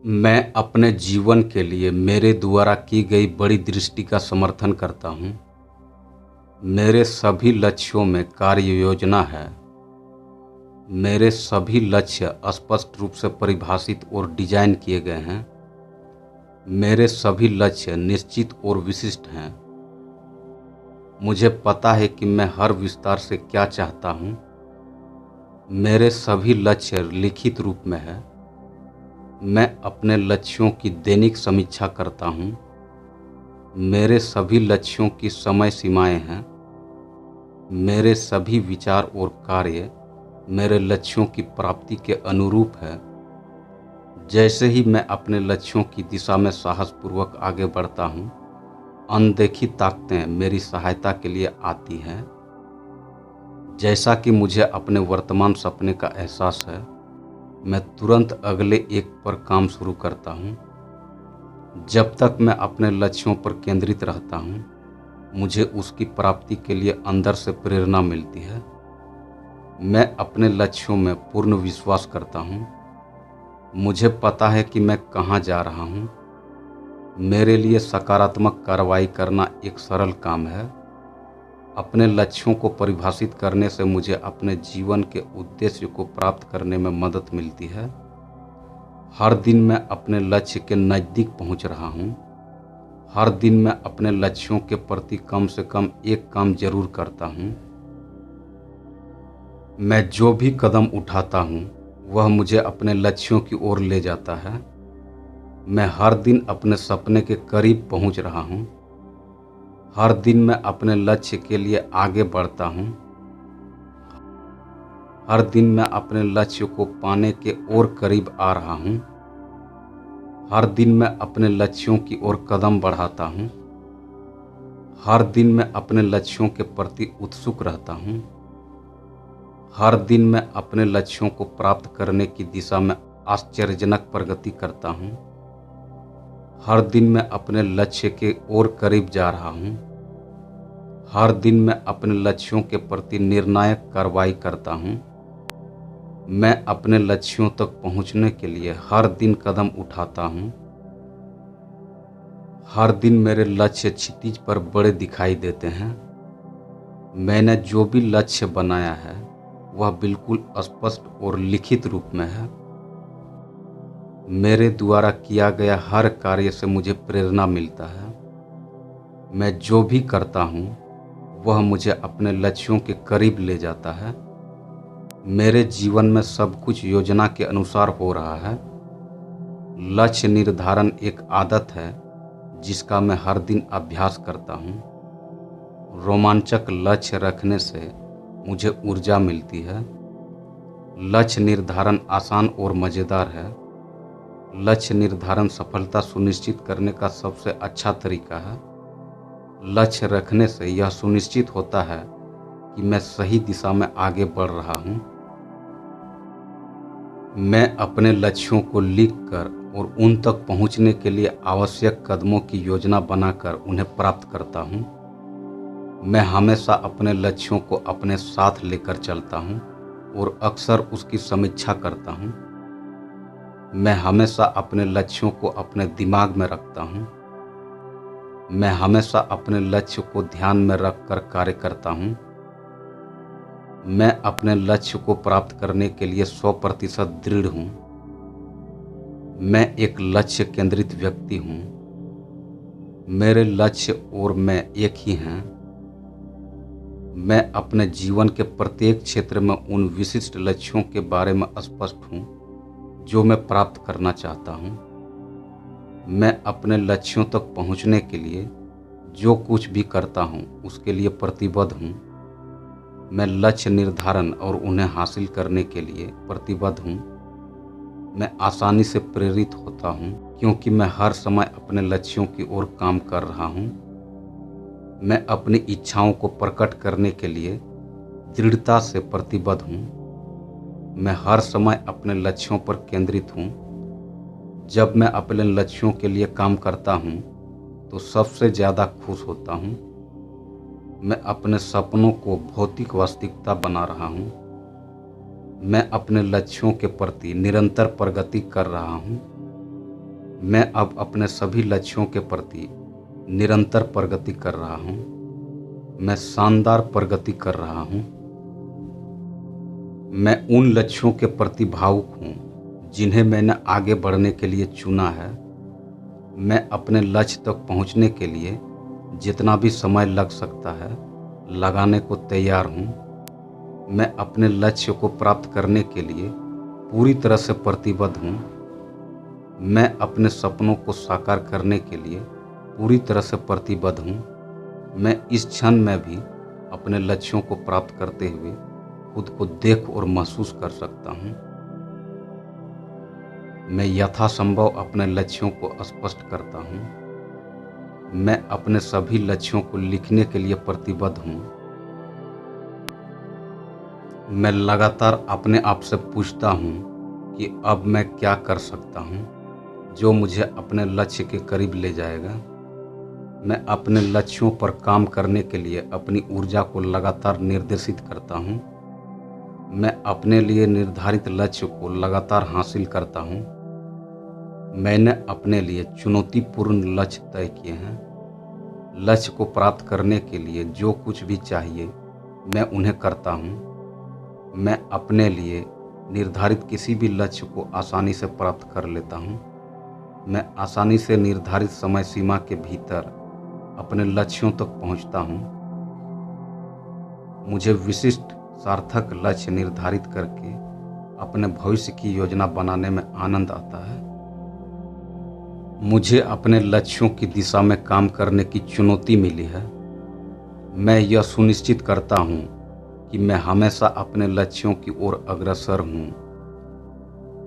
मैं अपने जीवन के लिए मेरे द्वारा की गई बड़ी दृष्टि का समर्थन करता हूँ। मेरे सभी लक्ष्यों में कार्य योजना है। मेरे सभी लक्ष्य स्पष्ट रूप से परिभाषित और डिजाइन किए गए हैं। मेरे सभी लक्ष्य निश्चित और विशिष्ट हैं। मुझे पता है कि मैं हर विस्तार से क्या चाहता हूँ। मेरे सभी लक्ष्य लिखित रूप में है। मैं अपने लक्ष्यों की दैनिक समीक्षा करता हूँ। मेरे सभी लक्ष्यों की समय सीमाएं हैं। मेरे सभी विचार और कार्य मेरे लक्ष्यों की प्राप्ति के अनुरूप है। जैसे ही मैं अपने लक्ष्यों की दिशा में साहसपूर्वक आगे बढ़ता हूँ, अनदेखी ताकतें मेरी सहायता के लिए आती हैं। जैसा कि मुझे अपने वर्तमान सपने का एहसास है, मैं तुरंत अगले एक पर काम शुरू करता हूँ। जब तक मैं अपने लक्ष्यों पर केंद्रित रहता हूँ, मुझे उसकी प्राप्ति के लिए अंदर से प्रेरणा मिलती है। मैं अपने लक्ष्यों में पूर्ण विश्वास करता हूँ। मुझे पता है कि मैं कहाँ जा रहा हूँ। मेरे लिए सकारात्मक कार्रवाई करना एक सरल काम है। अपने लक्ष्यों को परिभाषित करने से मुझे अपने जीवन के उद्देश्य को प्राप्त करने में मदद मिलती है। हर दिन मैं अपने लक्ष्य के नज़दीक पहुँच रहा हूँ। हर दिन मैं अपने लक्ष्यों के प्रति कम से कम एक काम जरूर करता हूँ। मैं जो भी कदम उठाता हूँ, वह मुझे अपने लक्ष्यों की ओर ले जाता है। मैं हर दिन अपने सपने के करीब पहुँच रहा हूँ। हर दिन मैं अपने लक्ष्य के लिए आगे बढ़ता हूँ। हर दिन मैं अपने लक्ष्य को पाने के और करीब आ रहा हूँ। हर दिन मैं अपने लक्ष्यों की ओर कदम बढ़ाता हूँ। हर दिन मैं अपने लक्ष्यों के प्रति उत्सुक रहता हूँ। हर दिन मैं अपने लक्ष्यों को प्राप्त करने की दिशा में आश्चर्यजनक प्रगति करता हूँ। हर दिन मैं अपने लक्ष्य के और करीब जा रहा हूँ। हर दिन मैं अपने लक्ष्यों के प्रति निर्णायक कार्रवाई करता हूँ। मैं अपने लक्ष्यों तक पहुँचने के लिए हर दिन कदम उठाता हूँ। हर दिन मेरे लक्ष्य क्षितिज पर बड़े दिखाई देते हैं। मैंने जो भी लक्ष्य बनाया है, वह बिल्कुल स्पष्ट और लिखित रूप में है। मेरे द्वारा किया गया हर कार्य से मुझे प्रेरणा मिलता है। मैं जो भी करता हूँ, वह मुझे अपने लक्ष्यों के करीब ले जाता है। मेरे जीवन में सब कुछ योजना के अनुसार हो रहा है। लक्ष्य निर्धारण एक आदत है जिसका मैं हर दिन अभ्यास करता हूँ। रोमांचक लक्ष्य रखने से मुझे ऊर्जा मिलती है। लक्ष्य निर्धारण आसान और मज़ेदार है। लक्ष्य निर्धारण सफलता सुनिश्चित करने का सबसे अच्छा तरीका है। लक्ष्य रखने से यह सुनिश्चित होता है कि मैं सही दिशा में आगे बढ़ रहा हूँ। मैं अपने लक्ष्यों को लिखकर और उन तक पहुँचने के लिए आवश्यक कदमों की योजना बनाकर उन्हें प्राप्त करता हूँ। मैं हमेशा अपने लक्ष्यों को अपने साथ लेकर चलता हूँ और अक्सर उसकी समीक्षा करता हूँ। मैं हमेशा अपने लक्ष्यों को अपने दिमाग में रखता हूँ। मैं हमेशा अपने लक्ष्य को ध्यान में रखकर कार्य करता हूँ। मैं अपने लक्ष्य को प्राप्त करने के लिए 100% दृढ़ हूँ। मैं एक लक्ष्य केंद्रित व्यक्ति हूँ। मेरे लक्ष्य और मैं एक ही हैं। मैं अपने जीवन के प्रत्येक क्षेत्र में उन विशिष्ट लक्ष्यों के बारे में स्पष्ट हूँ जो मैं प्राप्त करना चाहता हूँ। मैं अपने लक्ष्यों तक पहुँचने के लिए जो कुछ भी करता हूँ, उसके लिए प्रतिबद्ध हूँ। मैं लक्ष्य निर्धारण और उन्हें हासिल करने के लिए प्रतिबद्ध हूँ। मैं आसानी से प्रेरित होता हूँ क्योंकि मैं हर समय अपने लक्ष्यों की ओर काम कर रहा हूँ। मैं अपनी इच्छाओं को प्रकट करने के लिए दृढ़ता से प्रतिबद्ध हूँ। मैं हर समय अपने लक्ष्यों पर केंद्रित हूँ। जब मैं अपने लक्ष्यों के लिए काम करता हूँ, तो सबसे ज़्यादा खुश होता हूँ। मैं अपने सपनों को भौतिक वास्तविकता बना रहा हूँ। मैं अपने लक्ष्यों के प्रति निरंतर प्रगति कर रहा हूँ। मैं अब अपने सभी लक्ष्यों के प्रति निरंतर प्रगति कर रहा हूँ। मैं शानदार प्रगति कर रहा हूँ। मैं उन लक्ष्यों के प्रति भावुक हूँ जिन्हें मैंने आगे बढ़ने के लिए चुना है। मैं अपने लक्ष्य तक पहुँचने के लिए जितना भी समय लग सकता है लगाने को तैयार हूँ। मैं अपने लक्ष्य को प्राप्त करने के लिए पूरी तरह से प्रतिबद्ध हूँ। मैं अपने सपनों को साकार करने के लिए पूरी तरह से प्रतिबद्ध हूँ। मैं इस क्षण में भी अपने लक्ष्यों को प्राप्त करते हुए खुद को देख और महसूस कर सकता हूँ। मैं यथासंभव अपने लक्ष्यों को स्पष्ट करता हूँ। मैं अपने सभी लक्ष्यों को लिखने के लिए प्रतिबद्ध हूँ। मैं लगातार अपने आप से पूछता हूँ कि अब मैं क्या कर सकता हूँ जो मुझे अपने लक्ष्य के करीब ले जाएगा। मैं अपने लक्ष्यों पर काम करने के लिए अपनी ऊर्जा को लगातार निर्देशित करता हूँ। मैं अपने लिए निर्धारित लक्ष्य को लगातार हासिल करता हूँ। मैंने अपने लिए चुनौतीपूर्ण लक्ष्य तय किए हैं। लक्ष्य को प्राप्त करने के लिए जो कुछ भी चाहिए मैं उन्हें करता हूँ। मैं अपने लिए निर्धारित किसी भी लक्ष्य को आसानी से प्राप्त कर लेता हूँ। मैं आसानी से निर्धारित समय सीमा के भीतर अपने लक्ष्यों तक पहुँचता हूँ। मुझे विशिष्ट सार्थक लक्ष्य निर्धारित करके अपने भविष्य की योजना बनाने में आनंद आता है। मुझे अपने लक्ष्यों की दिशा में काम करने की चुनौती मिली है। मैं यह सुनिश्चित करता हूँ कि मैं हमेशा अपने लक्ष्यों की ओर अग्रसर हूँ।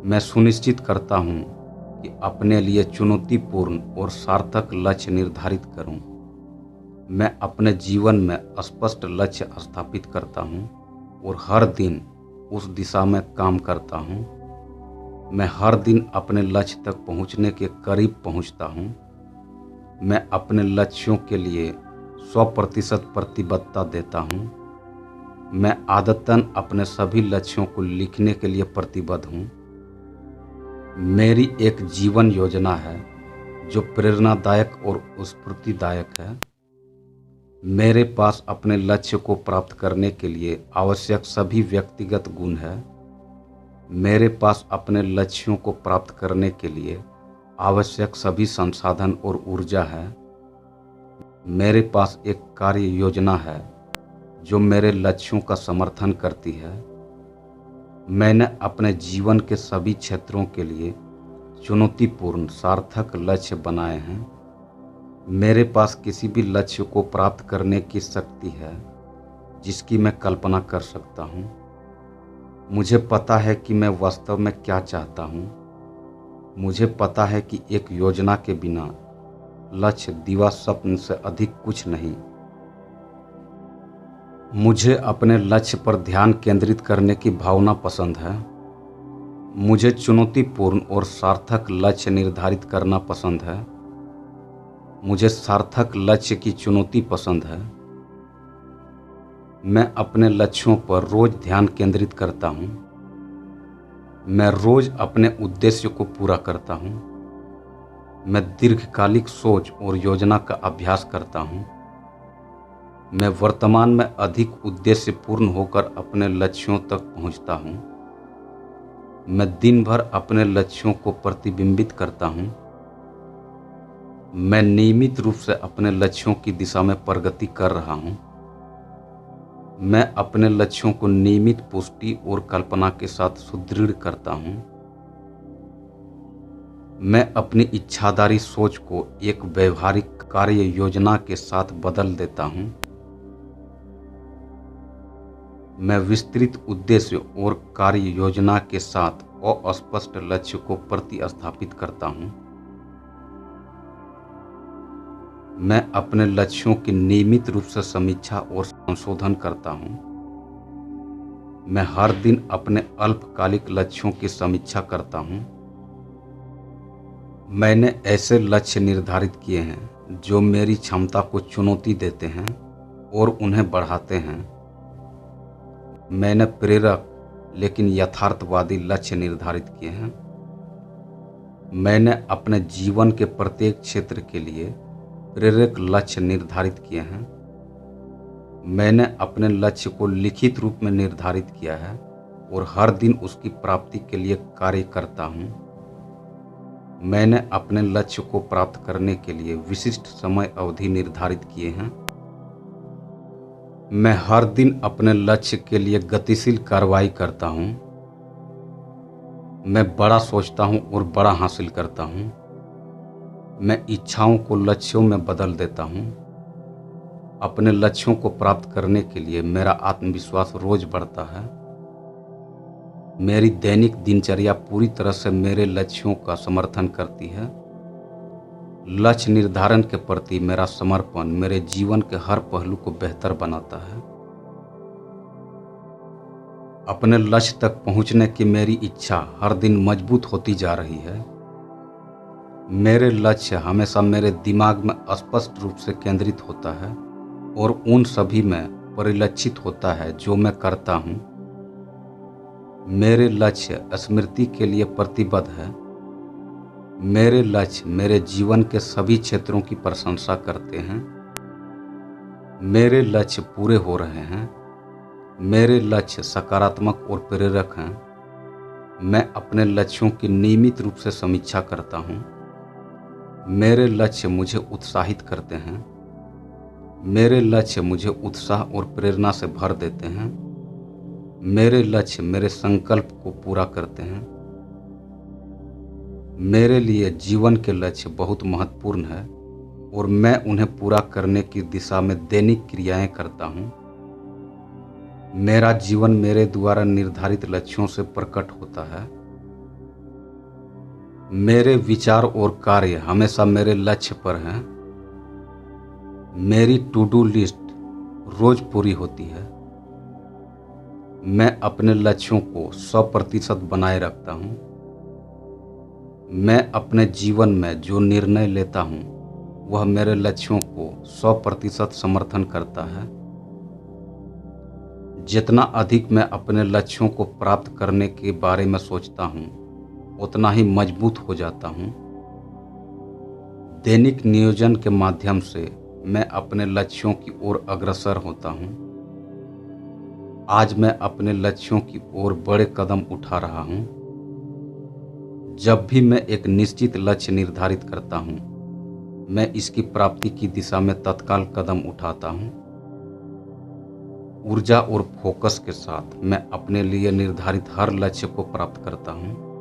मैं सुनिश्चित करता हूँ कि अपने लिए चुनौतीपूर्ण और सार्थक लक्ष्य निर्धारित करूँ। मैं अपने जीवन में स्पष्ट लक्ष्य स्थापित करता हूँ और हर दिन उस दिशा में काम करता हूँ। मैं हर दिन अपने लक्ष्य तक पहुँचने के करीब पहुँचता हूँ। मैं अपने लक्ष्यों के लिए 100% प्रतिबद्धता देता हूँ। मैं आदतन अपने सभी लक्ष्यों को लिखने के लिए प्रतिबद्ध हूँ। मेरी एक जीवन योजना है जो प्रेरणादायक और स्फूर्तिदायक है। मेरे पास अपने लक्ष्य को प्राप्त करने के लिए आवश्यक सभी व्यक्तिगत गुण हैं। मेरे पास अपने लक्ष्यों को प्राप्त करने के लिए आवश्यक सभी संसाधन और ऊर्जा है। मेरे पास एक कार्य योजना है जो मेरे लक्ष्यों का समर्थन करती है। मैंने अपने जीवन के सभी क्षेत्रों के लिए चुनौतीपूर्ण सार्थक लक्ष्य बनाए हैं। मेरे पास किसी भी लक्ष्य को प्राप्त करने की शक्ति है जिसकी मैं कल्पना कर सकता हूँ। मुझे पता है कि मैं वास्तव में क्या चाहता हूँ। मुझे पता है कि एक योजना के बिना लक्ष्य दीवा स्वप्न से अधिक कुछ नहीं। मुझे अपने लक्ष्य पर ध्यान केंद्रित करने की भावना पसंद है। मुझे चुनौतीपूर्ण और सार्थक लक्ष्य निर्धारित करना पसंद है। मुझे सार्थक लक्ष्य की चुनौती पसंद है। मैं अपने लक्ष्यों पर रोज ध्यान केंद्रित करता हूँ। मैं रोज अपने उद्देश्य को पूरा करता हूँ। मैं दीर्घकालिक सोच और योजना का अभ्यास करता हूँ। मैं वर्तमान में अधिक उद्देश्यपूर्ण होकर अपने लक्ष्यों तक पहुँचता हूँ। मैं दिन भर अपने लक्ष्यों को प्रतिबिंबित करता हूँ। मैं नियमित रूप से अपने लक्ष्यों की दिशा में प्रगति कर रहा हूँ। मैं अपने लक्ष्यों को नियमित पुष्टि और कल्पना के साथ सुदृढ़ करता हूँ। मैं अपनी इच्छाधारी सोच को एक व्यवहारिक कार्य योजना के साथ बदल देता हूँ। मैं विस्तृत उद्देश्य और कार्य योजना के साथ अस्पष्ट लक्ष्य को प्रतिस्थापित करता हूँ। मैं अपने लक्ष्यों की नियमित रूप से समीक्षा और संशोधन करता हूँ। मैं हर दिन अपने अल्पकालिक लक्ष्यों की समीक्षा करता हूँ। मैंने ऐसे लक्ष्य निर्धारित किए हैं जो मेरी क्षमता को चुनौती देते हैं और उन्हें बढ़ाते हैं। मैंने प्रेरक लेकिन यथार्थवादी लक्ष्य निर्धारित किए हैं। मैंने अपने जीवन के प्रत्येक क्षेत्र के लिए प्रेरक लक्ष्य निर्धारित किए हैं। मैंने अपने लक्ष्य को लिखित रूप में निर्धारित किया है और हर दिन उसकी प्राप्ति के लिए कार्य करता हूँ। मैंने अपने लक्ष्य को प्राप्त करने के लिए विशिष्ट समय अवधि निर्धारित किए हैं। मैं हर दिन अपने लक्ष्य के लिए गतिशील कार्रवाई करता हूँ। मैं बड़ा सोचता हूँ और बड़ा हासिल करता हूँ। मैं इच्छाओं को लक्ष्यों में बदल देता हूँ। अपने लक्ष्यों को प्राप्त करने के लिए मेरा आत्मविश्वास रोज बढ़ता है। मेरी दैनिक दिनचर्या पूरी तरह से मेरे लक्ष्यों का समर्थन करती है। लक्ष्य निर्धारण के प्रति मेरा समर्पण मेरे जीवन के हर पहलू को बेहतर बनाता है। अपने लक्ष्य तक पहुंचने की मेरी इच्छा हर दिन मजबूत होती जा रही है। मेरे लक्ष्य हमेशा मेरे दिमाग में स्पष्ट रूप से केंद्रित होता है और उन सभी में परिलक्षित होता है जो मैं करता हूँ। मेरे लक्ष्य स्मृति के लिए प्रतिबद्ध है। मेरे लक्ष्य मेरे जीवन के सभी क्षेत्रों की प्रशंसा करते हैं। मेरे लक्ष्य पूरे हो रहे हैं। मेरे लक्ष्य सकारात्मक और प्रेरक हैं। मैं अपने लक्ष्यों की नियमित रूप से समीक्षा करता हूँ। मेरे लक्ष्य मुझे उत्साहित करते हैं। मेरे लक्ष्य मुझे उत्साह और प्रेरणा से भर देते हैं। मेरे लक्ष्य मेरे संकल्प को पूरा करते हैं। मेरे लिए जीवन के लक्ष्य बहुत महत्वपूर्ण है और मैं उन्हें पूरा करने की दिशा में दैनिक क्रियाएं करता हूँ। मेरा जीवन मेरे द्वारा निर्धारित लक्ष्यों से प्रकट होता है। मेरे विचार और कार्य हमेशा मेरे लक्ष्य पर हैं। मेरी टू डू लिस्ट रोज पूरी होती है। मैं अपने लक्ष्यों को 100% बनाए रखता हूँ। मैं अपने जीवन में जो निर्णय लेता हूँ वह मेरे लक्ष्यों को 100% समर्थन करता है। जितना अधिक मैं अपने लक्ष्यों को प्राप्त करने के बारे में सोचता हूँ उतना ही मजबूत हो जाता हूँ। दैनिक नियोजन के माध्यम से मैं अपने लक्ष्यों की ओर अग्रसर होता हूँ। आज मैं अपने लक्ष्यों की ओर बड़े कदम उठा रहा हूँ। जब भी मैं एक निश्चित लक्ष्य निर्धारित करता हूँ मैं इसकी प्राप्ति की दिशा में तत्काल कदम उठाता हूँ। ऊर्जा और फोकस के साथ मैं अपने लिए निर्धारित हर लक्ष्य को प्राप्त करता हूँ।